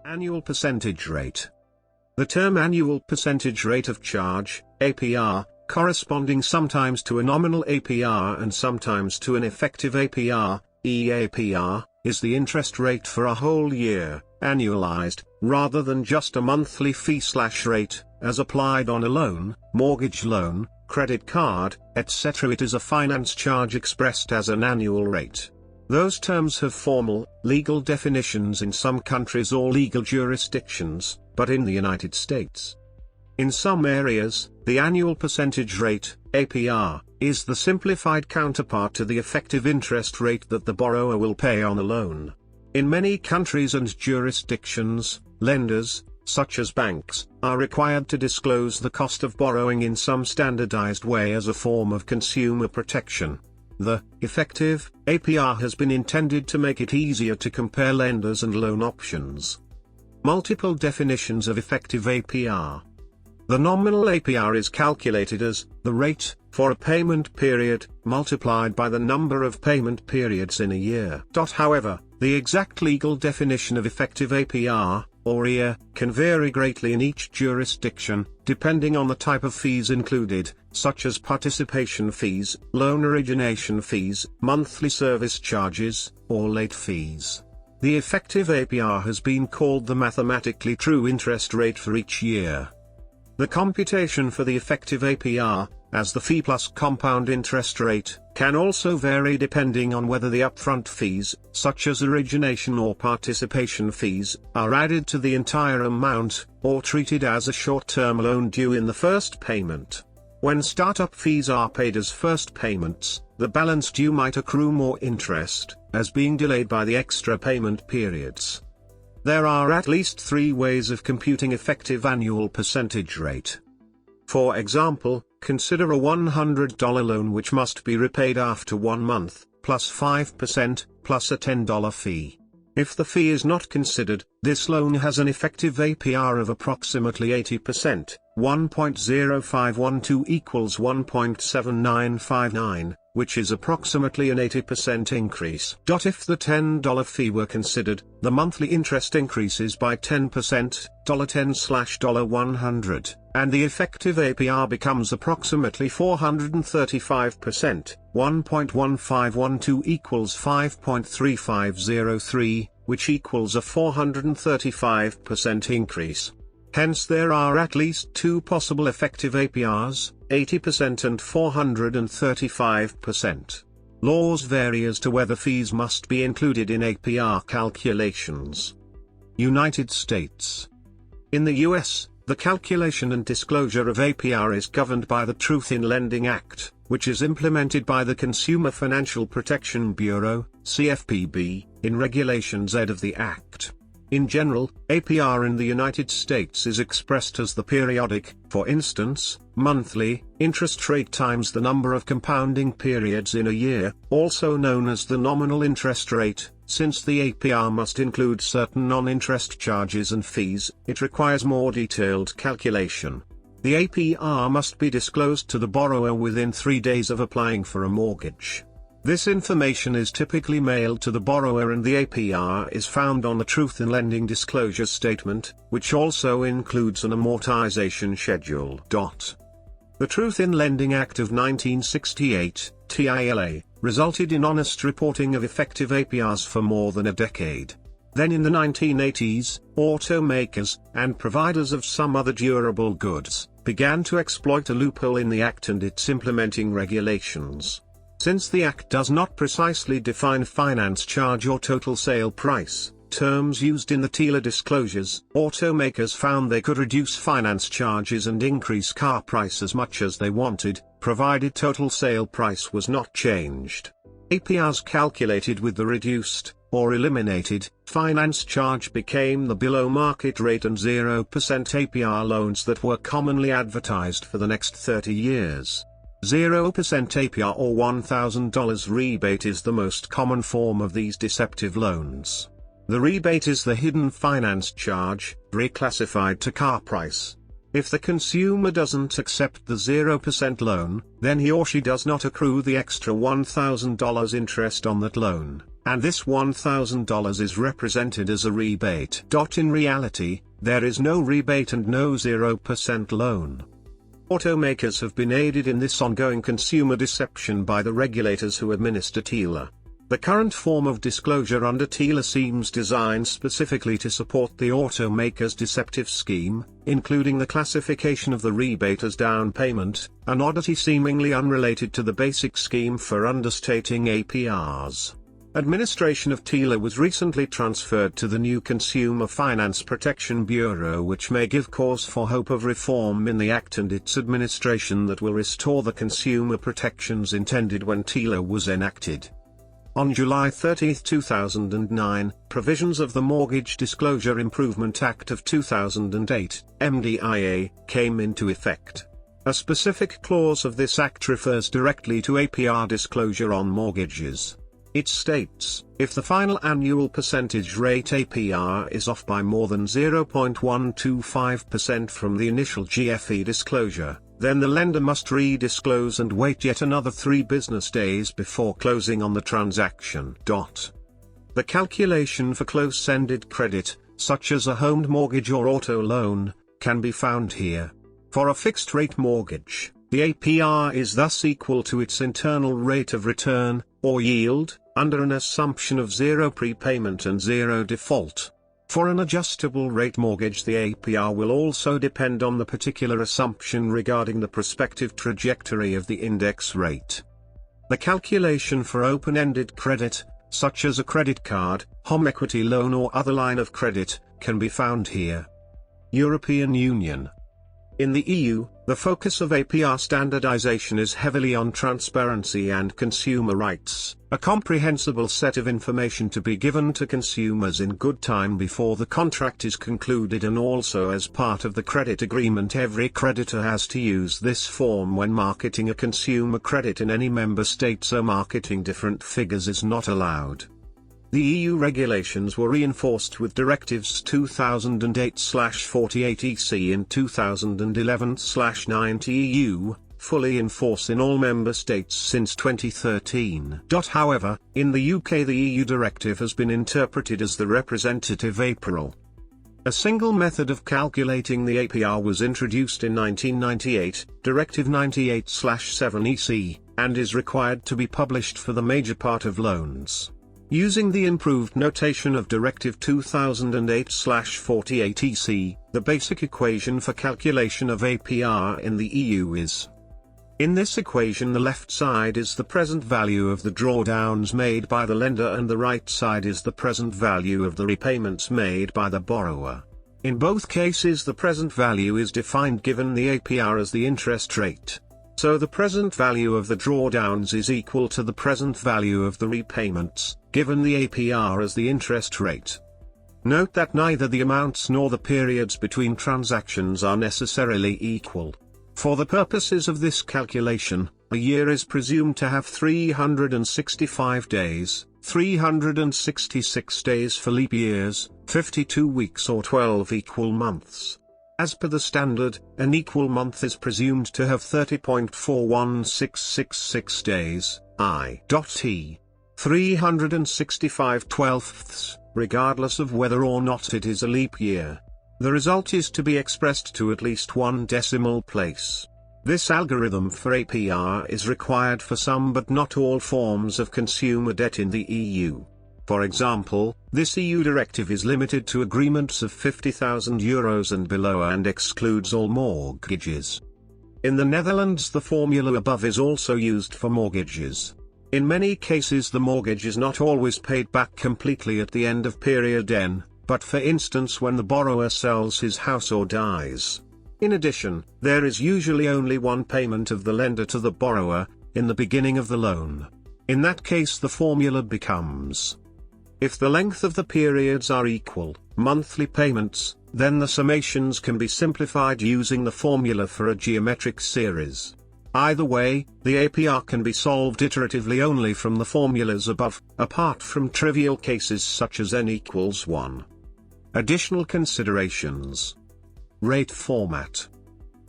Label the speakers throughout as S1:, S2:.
S1: Annual percentage rate. The term annual percentage rate of charge, APR, corresponding sometimes to a nominal APR and sometimes to an effective APR, EAPR, is the interest rate for a whole year, annualized, rather than just a monthly fee/rate, as applied on a loan, mortgage loan, credit card, etc. It is a finance charge expressed as an annual rate. Those terms have formal, legal definitions in some countries or legal jurisdictions, but in the United States. In some areas, the annual percentage rate, APR, is the simplified counterpart to the effective interest rate that the borrower will pay on a loan. In many countries and jurisdictions, lenders, such as banks, are required to disclose the cost of borrowing in some standardized way as a form of consumer protection. The effective APR has been intended to make it easier to compare lenders and loan options. Multiple definitions of effective APR. The nominal APR is calculated as the rate for a payment period multiplied by the number of payment periods in a year. However, the exact legal definition of effective APR, or EAPR, can vary greatly in each jurisdiction, depending on the type of fees included, such as participation fees, loan origination fees, monthly service charges, or late fees. The effective APR has been called the mathematically true interest rate for each year. The computation for the effective APR, as the fee plus compound interest rate, can also vary depending on whether the upfront fees, such as origination or participation fees, are added to the entire amount, or treated as a short-term loan due in the first payment. When startup fees are paid as first payments, the balance due might accrue more interest, as being delayed by the extra payment periods. There are at least 3 ways of computing effective annual percentage rate. For example, consider a $100 loan which must be repaid after 1 month, plus 5%, plus a $10 fee. If the fee is not considered, this loan has an effective APR of approximately 80%, 1.0512 equals 1.7959, which is approximately an 80% increase. If the $10 fee were considered, the monthly interest increases by 10%, $10/$100, and the effective APR becomes approximately 435%, 1.1512 equals 5.3503, which equals a 435% increase. Hence there are at least 2 possible effective APRs, 80% and 435%. Laws vary as to whether fees must be included in APR calculations. United States. In the US, the calculation and disclosure of APR is governed by the Truth in Lending Act, which is implemented by the Consumer Financial Protection Bureau, CFPB, in Regulation Z of the Act. In general, APR in the United States is expressed as the periodic, for instance, monthly, interest rate times the number of compounding periods in a year, also known as the nominal interest rate. Since the APR must include certain non-interest charges and fees, it requires more detailed calculation. The APR must be disclosed to the borrower within 3 days of applying for a mortgage. This information is typically mailed to the borrower and the APR is found on the Truth in Lending Disclosure Statement, which also includes an amortization schedule. The Truth in Lending Act of 1968, TILA, resulted in honest reporting of effective APRs for more than a decade. Then in the 1980s, automakers, and providers of some other durable goods, began to exploit a loophole in the Act and its implementing regulations. Since the Act does not precisely define finance charge or total sale price, terms used in the TILA disclosures, automakers found they could reduce finance charges and increase car price as much as they wanted, provided total sale price was not changed. APRs calculated with the reduced, or eliminated, finance charge became the below market rate and 0% APR loans that were commonly advertised for the next 30 years. 0% APR or $1,000 rebate is the most common form of these deceptive loans. The rebate is the hidden finance charge, reclassified to car price. If the consumer doesn't accept the 0% loan, then he or she does not accrue the extra $1,000 interest on that loan. and this $1,000 is represented as a rebate. In reality, there is no rebate and no 0% loan. Automakers have been aided in this ongoing consumer deception by the regulators who administer TILA. The current form of disclosure under TILA seems designed specifically to support the automaker's deceptive scheme, including the classification of the rebate as down payment, an oddity seemingly unrelated to the basic scheme for understating APRs. Administration of TILA was recently transferred to the new Consumer Finance Protection Bureau, which may give cause for hope of reform in the Act and its administration that will restore the consumer protections intended when TILA was enacted. On July 30, 2009, provisions of the Mortgage Disclosure Improvement Act of 2008, MDIA, came into effect. A specific clause of this act refers directly to APR disclosure on mortgages. It states, if the final annual percentage rate APR is off by more than 0.125% from the initial GFE disclosure, then the lender must redisclose and wait yet another 3 business days before closing on the transaction. The calculation for close-ended credit, such as a home mortgage or auto loan, can be found here. For a fixed-rate mortgage, the APR is thus equal to its internal rate of return, or yield, under an assumption of 0 prepayment and 0 default. For an adjustable rate mortgage, the APR will also depend on the particular assumption regarding the prospective trajectory of the index rate. The calculation for open-ended credit, such as a credit card, home equity loan or other line of credit, can be found here. European Union. In the EU, the focus of APR standardization is heavily on transparency and consumer rights, a comprehensible set of information to be given to consumers in good time before the contract is concluded, and also as part of the credit agreement. Every creditor has to use this form when marketing a consumer credit in any member state, so marketing different figures is not allowed. The EU regulations were reinforced with Directives 2008/48/EC and 2011/90/EU, fully in force in all member states since 2013. However, in the UK the EU directive has been interpreted as the representative APRs. A single method of calculating the APR was introduced in 1998, Directive 98/7/EC, and is required to be published for the major part of loans. Using the improved notation of Directive 2008/48/EC, the basic equation for calculation of APR in the EU is: in this equation, the left side is the present value of the drawdowns made by the lender and the right side is the present value of the repayments made by the borrower. In both cases, the present value is defined given the APR as the interest rate. So the present value of the drawdowns is equal to the present value of the repayments, given the APR as the interest rate. Note that neither the amounts nor the periods between transactions are necessarily equal. For the purposes of this calculation, a year is presumed to have 365 days, 366 days for leap years, 52 weeks or 12 equal months. As per the standard, an equal month is presumed to have 30.41666 days, i.e. 365 twelfths, regardless of whether or not it is a leap year. The result is to be expressed to at least one decimal place. This algorithm for APR is required for some but not all forms of consumer debt in the EU. For example, this EU directive is limited to agreements of €50,000 and below and excludes all mortgages. In the Netherlands, the formula above is also used for mortgages. In many cases, the mortgage is not always paid back completely at the end of period N, but for instance when the borrower sells his house or dies. In addition, there is usually only one payment of the lender to the borrower, in the beginning of the loan. In that case, the formula becomes: if the length of the periods are equal, monthly payments, then the summations can be simplified using the formula for a geometric series. Either way, the APR can be solved iteratively only from the formulas above, apart from trivial cases such as n equals 1. Additional considerations. Rate format.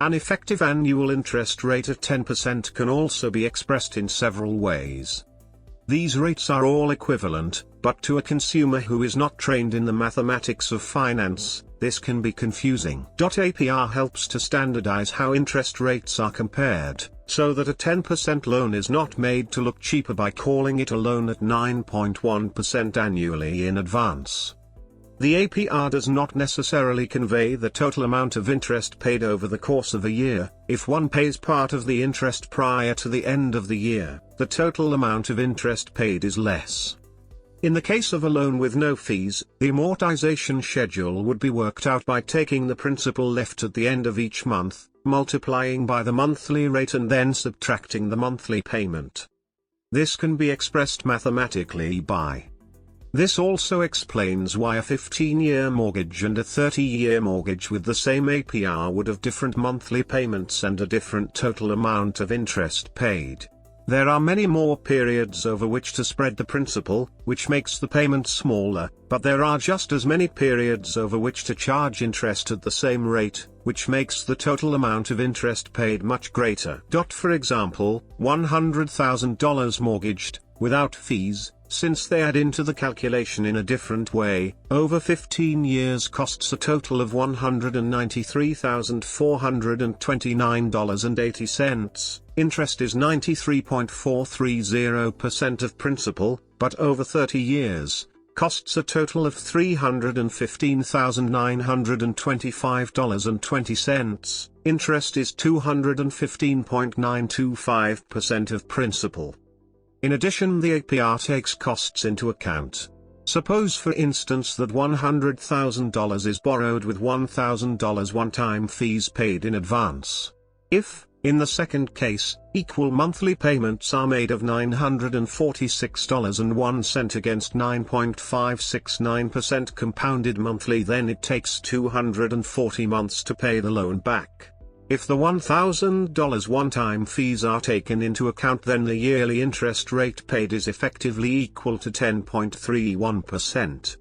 S1: An effective annual interest rate of 10% can also be expressed in several ways. These rates are all equivalent, but to a consumer who is not trained in the mathematics of finance, this can be confusing. APR helps to standardize how interest rates are compared, so that a 10% loan is not made to look cheaper by calling it a loan at 9.1% annually in advance. The APR does not necessarily convey the total amount of interest paid over the course of a year. If one pays part of the interest prior to the end of the year, the total amount of interest paid is less. In the case of a loan with no fees, the amortization schedule would be worked out by taking the principal left at the end of each month, multiplying by the monthly rate and then subtracting the monthly payment. This can be expressed mathematically by. This also explains why a 15-year mortgage and a 30-year mortgage with the same APR would have different monthly payments and a different total amount of interest paid. There are many more periods over which to spread the principal, which makes the payment smaller, but there are just as many periods over which to charge interest at the same rate, which makes the total amount of interest paid much greater. For example, $100,000 mortgaged, without fees, since they add into the calculation in a different way, over 15 years costs a total of $193,429.80. Interest is 93.430% of principal, but over 30 years, costs a total of $315,925.20. Interest is 215.925% of principal. In addition, the APR takes costs into account. Suppose for instance that $100,000 is borrowed with $1,000 one-time fees paid in advance. If, in the second case, equal monthly payments are made of $946.01 against 9.569% compounded monthly, then it takes 240 months to pay the loan back. If the $1,000 one-time fees are taken into account, then the yearly interest rate paid is effectively equal to 10.31%.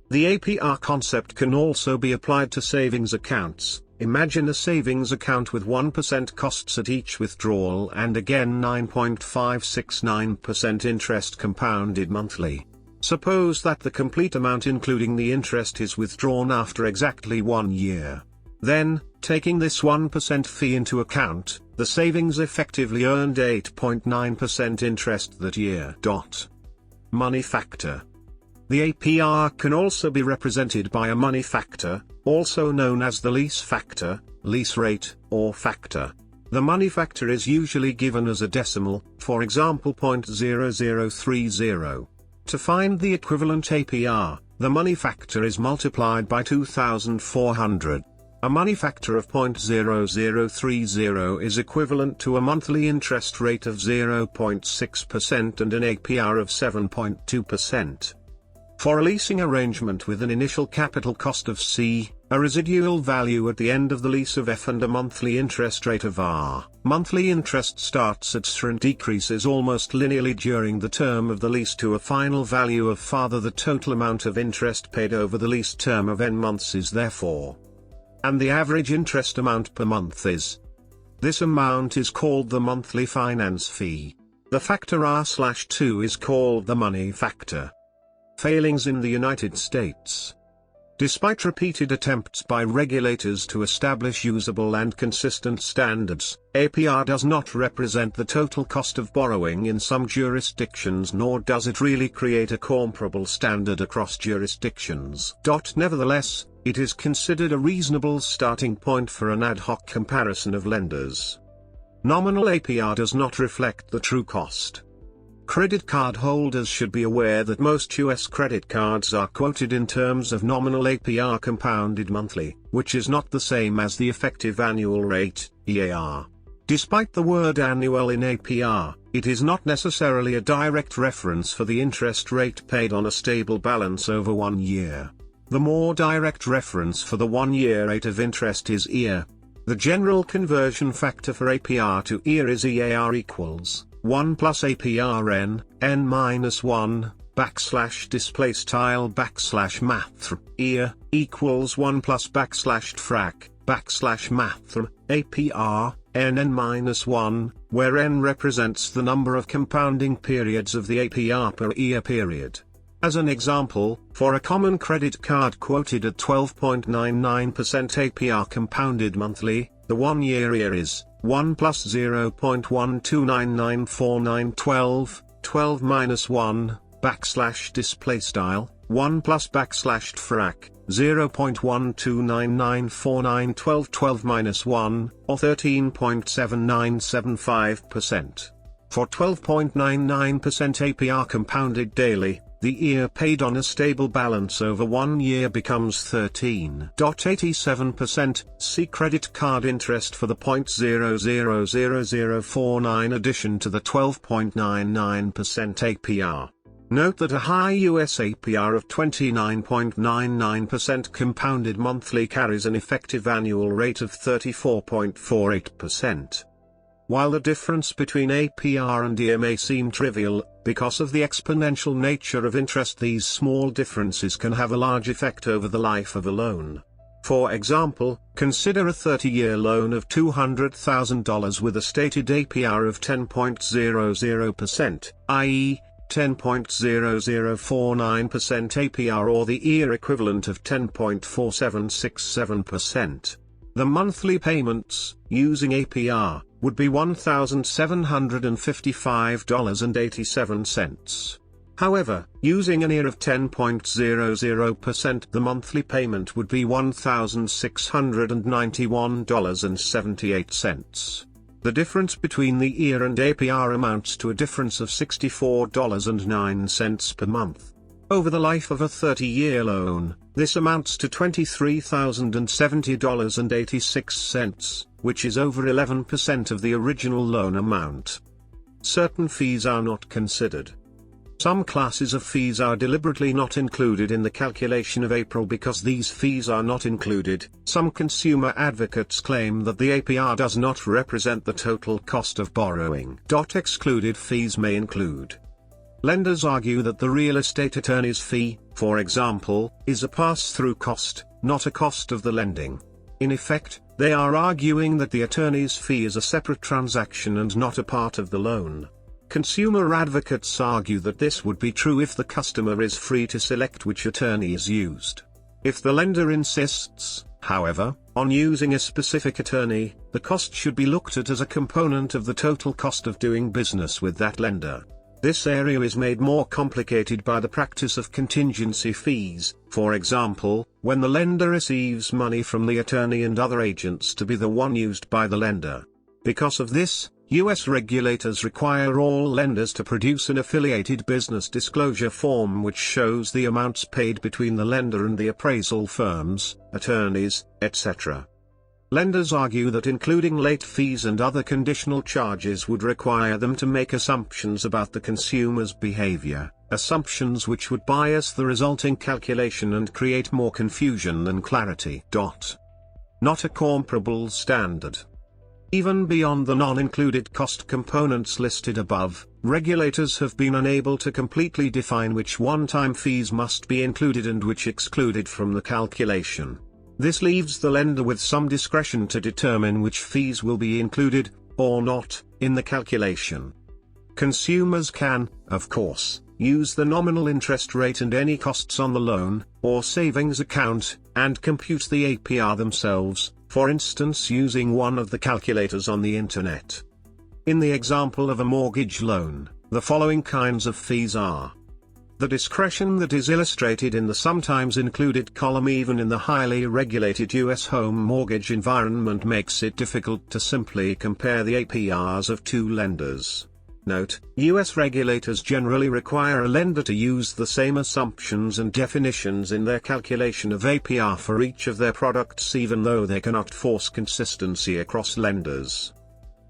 S1: The APR concept can also be applied to savings accounts. Imagine a savings account with 1% costs at each withdrawal and again 9.569% interest compounded monthly. Suppose that the complete amount including the interest is withdrawn after exactly 1 year. Then, taking this 1% fee into account, the savings effectively earned 8.9% interest that year. Money factor. The APR can also be represented by a money factor, also known as the lease factor, lease rate, or factor. The money factor is usually given as a decimal, for example 0.0030. To find the equivalent APR, the money factor is multiplied by 2,400. A money factor of 0.0030 is equivalent to a monthly interest rate of 0.6% and an APR of 7.2%. For a leasing arrangement with an initial capital cost of C, a residual value at the end of the lease of F and a monthly interest rate of R, monthly interest starts at S and decreases almost linearly during the term of the lease to a final value of F. The total amount of interest paid over the lease term of N months is therefore, and the average interest amount per month is. This amount is called the monthly finance fee. The factor R/2 is called the money factor. Failings in the United States. Despite repeated attempts by regulators to establish usable and consistent standards, APR does not represent the total cost of borrowing in some jurisdictions, nor does it really create a comparable standard across jurisdictions. Nevertheless, it is considered a reasonable starting point for an ad hoc comparison of lenders. Nominal APR does not reflect the true cost. Credit card holders should be aware that most U.S. credit cards are quoted in terms of nominal APR compounded monthly, which is not the same as the effective annual rate, EAPR. Despite the word annual in APR, it is not necessarily a direct reference for the interest rate paid on a stable balance over 1 year. The more direct reference for the 1-year rate of interest is EAPR. The general conversion factor for APR to EAPR is EAR equals 1 plus APRN, n minus 1, \display style \math, EAPR, equals 1 plus \frac, \math, APR, n(n-1), where n represents the number of compounding periods of the APR per year period. As an example, for a common credit card quoted at 12.99% APR compounded monthly, the 1-year EAPR is 1 plus 0.12994912, 12 minus 1, display style, 1 plus frac, 0.12994912, 12 minus 1, or 13.7975%. For 12.99% APR compounded daily, the year paid on a stable balance over 1 year becomes 13.87%. See credit card interest for the 0.000049 addition to the 12.99% APR. Note that a high US APR of 29.99% compounded monthly carries an effective annual rate of 34.48%. While the difference between APR and EAPR may seem trivial, because of the exponential nature of interest, these small differences can have a large effect over the life of a loan. For example, consider a 30-year loan of $200,000 with a stated APR of 10.00%, i.e., 10.0049% APR, or the year equivalent of 10.4767%. The monthly payments, using APR, would be $1,755.87. However, using an year of 10.00%, the monthly payment would be $1,691.78. The difference between the year and APR amounts to a difference of $64.09 per month. Over the life of a 30-year loan, this amounts to $23,070.86, which is over 11% of the original loan amount. Certain fees are not considered. Some classes of fees are deliberately not included in the calculation of APRL. Because these fees are not included, some consumer advocates claim that the APR does not represent the total cost of borrowing. Excluded fees may include: lenders argue that the real estate attorney's fee, for example, is a pass-through cost, not a cost of the lending. In effect, they are arguing that the attorney's fee is a separate transaction and not a part of the loan. Consumer advocates argue that this would be true if the customer is free to select which attorney is used. If the lender insists, however, on using a specific attorney, the cost should be looked at as a component of the total cost of doing business with that lender. This area is made more complicated by the practice of contingency fees, for example, when the lender receives money from the attorney and other agents to be the one used by the lender. Because of this, U.S. regulators require all lenders to produce an affiliated business disclosure form which shows the amounts paid between the lender and the appraisal firms, attorneys, etc. Lenders argue that including late fees and other conditional charges would require them to make assumptions about the consumer's behavior, assumptions which would bias the resulting calculation and create more confusion than clarity. Not a comparable standard. Even beyond the non-included cost components listed above, regulators have been unable to completely define which one-time fees must be included and which excluded from the calculation. This leaves the lender with some discretion to determine which fees will be included, or not, in the calculation. Consumers can, of course, use the nominal interest rate and any costs on the loan, or savings account, and compute the APR themselves, for instance using one of the calculators on the internet. In the example of a mortgage loan, the following kinds of fees are: the discretion that is illustrated in the sometimes included column. Even in the highly regulated U.S. home mortgage environment makes it difficult to simply compare the APRs of two lenders. Note, U.S. regulators generally require a lender to use the same assumptions and definitions in their calculation of APR for each of their products, even though they cannot force consistency across lenders.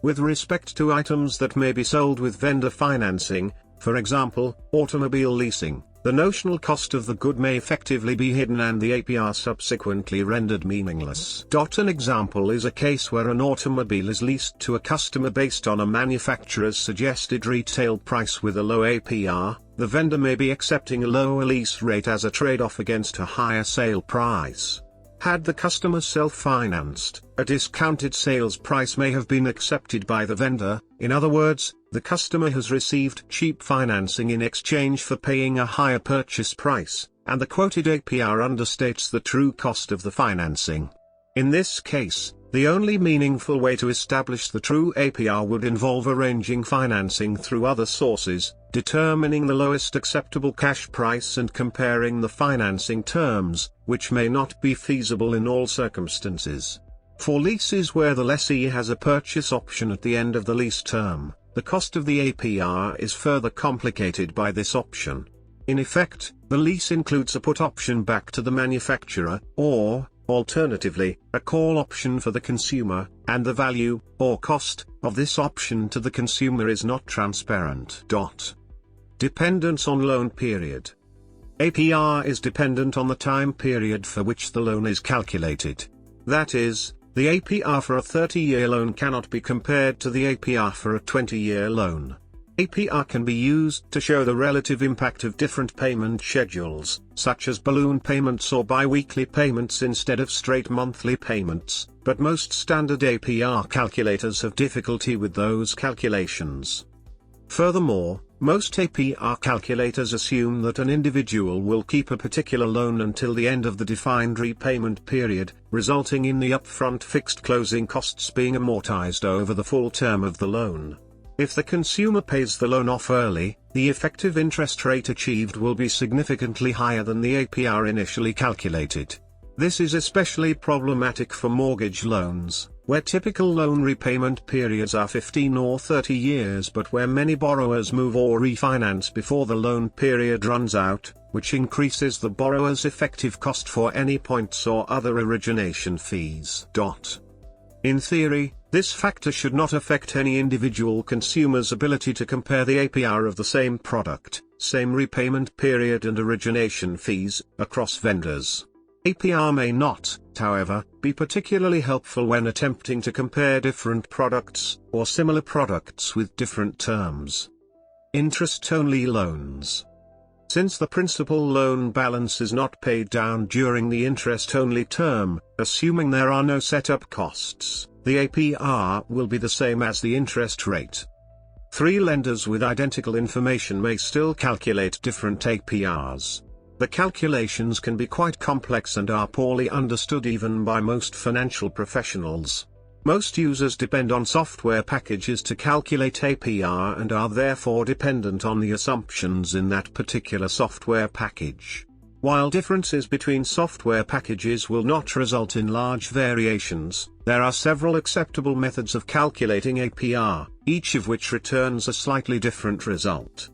S1: With respect to items that may be sold with vendor financing, for example, automobile leasing, the notional cost of the good may effectively be hidden and the APR subsequently rendered meaningless. An example is a case where an automobile is leased to a customer based on a manufacturer's suggested retail price with a low APR. The vendor may be accepting a lower lease rate as a trade-off against a higher sale price. Had the customer self-financed, a discounted sales price may have been accepted by the vendor. In other words, the customer has received cheap financing in exchange for paying a higher purchase price, and the quoted APR understates the true cost of the financing. In this case, the only meaningful way to establish the true APR would involve arranging financing through other sources, determining the lowest acceptable cash price and comparing the financing terms, which may not be feasible in all circumstances. For leases where the lessee has a purchase option at the end of the lease term, the cost of the APR is further complicated by this option. In effect, the lease includes a put option back to the manufacturer, or, alternatively, a call option for the consumer, and the value, or cost, of this option to the consumer is not transparent. Dependence on loan period. APR is dependent on the time period for which the loan is calculated. That is, the APR for a 30-year loan cannot be compared to the APR for a 20-year loan. APR can be used to show the relative impact of different payment schedules, such as balloon payments or bi-weekly payments instead of straight monthly payments, but most standard APR calculators have difficulty with those calculations. Furthermore, most APR calculators assume that an individual will keep a particular loan until the end of the defined repayment period, resulting in the upfront fixed closing costs being amortized over the full term of the loan. If the consumer pays the loan off early, the effective interest rate achieved will be significantly higher than the APR initially calculated. This is especially problematic for mortgage loans, where typical loan repayment periods are 15 or 30 years but where many borrowers move or refinance before the loan period runs out, which increases the borrower's effective cost for any points or other origination fees. In theory, this factor should not affect any individual consumer's ability to compare the APR of the same product, same repayment period and origination fees, across vendors. APR may not, however, be particularly helpful when attempting to compare different products, or similar products with different terms. Interest-only loans. Since the principal loan balance is not paid down during the interest-only term, assuming there are no setup costs, the APR will be the same as the interest rate. Three lenders with identical information may still calculate different APRs. The calculations can be quite complex and are poorly understood even by most financial professionals. Most users depend on software packages to calculate APR and are therefore dependent on the assumptions in that particular software package. While differences between software packages will not result in large variations, there are several acceptable methods of calculating APR, each of which returns a slightly different result.